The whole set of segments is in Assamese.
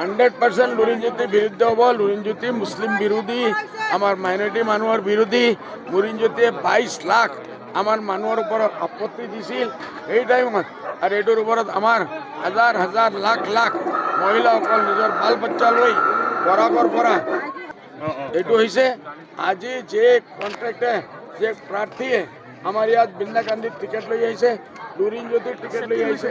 100% লুৰিণজ্যোতি বিৰুদ্ধ হ'ব। লুৰিণজ্যোতি মুছলিম বিৰোধী, আমাৰ মাইনৰিটি মানুহৰ বিৰোধী। লুৰিণজ্যোতিয়ে 22 লাখ আমাৰ মানুহৰ ওপৰত আপত্তি দিছিল সেই টাইমত, আৰু এইটোৰ ওপৰত আমাৰ হাজাৰ হাজাৰ লাখ লাখ মহিলাসকল নিজৰ বাল বাচ্চা লৈ বৰাকৰ পৰা এইটো হৈছে আজি যে কণ্ট্ৰেক্টে যে প্ৰাৰ্থীয়ে আমাৰ ইয়াত বৃন্দাকান্দিত টিকেট লৈ আহিছে, লুৰিণজ্যোতিৰ টিকেট লৈ আহিছে।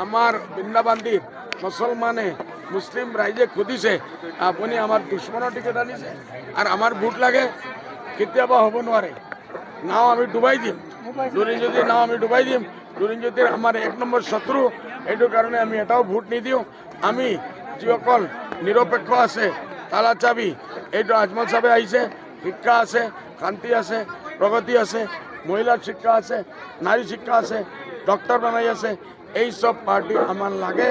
আমাৰ বৃন্দাবান্দিত মুছলমানে মুছলিম ৰাইজে সুধিছে আপুনি আমাৰ দুশ্মনৰ টিকেট আনিছে আৰু আমাৰ ভোট লাগে, কেতিয়াবা হ'ব নোৱাৰে। নাও আমি ডুবাই দিম, লুৰিণজ্যোতিৰ নাও আমি ডুবাই দিম। লুৰিণজ্যোতিৰ আমাৰ 1 নম্বৰ শত্ৰু, এইটো কাৰণে আমি এটাও ভোট নিদিওঁ। আমি যিসকল নিৰপেক্ষ আছে, তালা চাবি, এইটো আজমল চাবে আহিছে, শিক্ষা আছে, শান্তি আছে, প্ৰগতি আছে, মহিলাৰ শিক্ষা আছে, নাৰী শিক্ষা আছে, ডক্টৰ বনাই আছে, এই সব পাৰ্টি আমাৰ লাগে।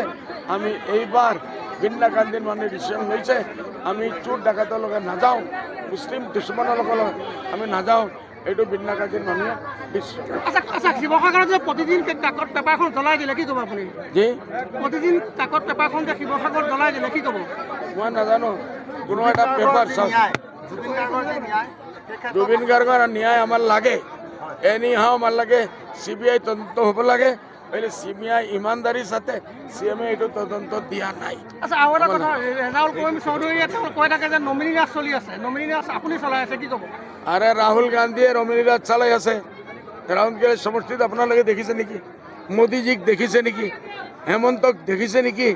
আমি এইবাৰ বৃন্দাকান্দিৰ মানুহে ডিচিশ্যন লৈছে, আমি চোৰ ডাকাতৰ লগত নাযাওঁ, মুছলিম দুশ্মনৰ লগত আমি নাযাওঁ, এইটো বৃন্দাকান্দিৰ মানুহে বিশ্বাস। আচ্ছা, শিৱসাগৰত যে প্ৰতিদিন কাকত পেপাৰখন জ্বলাই দিলে, কি ক'ব আপুনি? যি প্ৰতিদিন কাকত পেপাৰখন যে শিৱসাগৰত জ্বলাই দিলে, কি ক'ব? মই নাজানো, কোনো এটা পেপাৰ চাওক, জুবিন গাৰ্গৰ ন্যায় আমাৰ লাগে। এনি হাও আমাৰ লাগে, CBI তদন্ত হ'ব লাগে। CBI ইমানদাৰিৰ সাথে CM এইটো তদন্ত দিয়া নাই। আচ্ছা, আৰু এটা কথা, ৰেজাউল কৰিম চৌধুৰীয়ে কৈ থাকে যে নমিনী ৰাজ চলি আছে, নমিনী ৰাজ আপুনি চলাই আছে, কি ক'ব? আৰে ৰাহুল গান্ধীয়ে নমিনী ৰাজ চলাই আছে। ৰাউৰকেলা সমষ্টিত আপোনালোকে দেখিছে নেকি? মোদীজীক দেখিছে নেকি? হেমন্তক দেখিছে নেকি?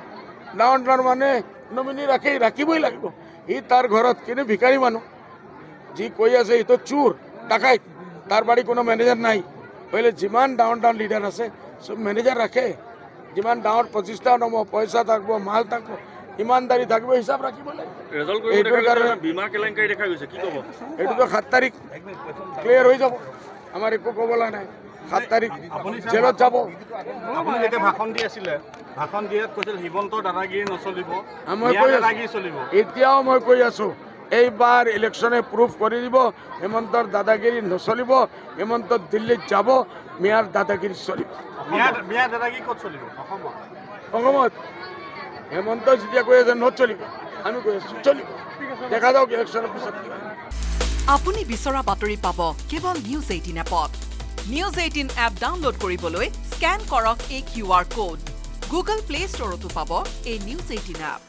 ডাঙৰ ডাঙৰ মানুহে নমিনী ৰাখিবই লাগিব। সি তাৰ ঘৰত কিন্তু ভিকাৰী মানুহ, যি কৈ আছে এইটো চোৰ ডাকাইত, তাৰ বাৰী কোনো মেনেজাৰ নাই। যিমান ডাঙৰ ডাঙৰ লিডাৰ আছে সব মেনেজাৰ ৰাখে, যিমান ডাঙৰ প্ৰতিষ্ঠান হ'ব, পইচা থাকিব, মাল থাকিব, ইমানদাৰী থাকিব, হিচাপ ৰাখিব লাগিব। এইটোৰ কাৰণে এইটোতো 7 তাৰিখ ক্লিয়াৰ হৈ যাব, আমাৰ একো ক'বলৈ নাই। 7 তাৰিখ জেলত যাব। আপুনি যেতিয়া ভাষণ দি আছিলে, ভাষণ দিয়াত কৈছিল হিমন্তৰ দাদাগিৰি নচলিব, চলিব। এতিয়াও মই কৈ আছো, এইবাৰ ইলেকশ্যনে প্ৰুফ কৰি দিব হেমন্তৰ দাদাগিৰি নচলিব। হেমন্ত দিল্লীত যাব, মিয়াৰ দাদাগিৰি চলিব। মিয়া দাদাগিৰি ক'ত চলিব? অসমত হেমন্ত যেতিয়া কৈ আছে নচলিব, আমি কৈ আছো চলিব। দেখা যাওক ইলেকশ্যনৰ পিছত কি হয়। আপুনি বিচৰা বাতৰি পাব কেৱল নিউজ 18 এপত। নিউজ 18 এপ ডাউনলোড কৰিবলৈ স্কেন কৰক এই QR কোড। গুগল প্লে ষ্টৰতো পাব এই নিউজ 18 এপ।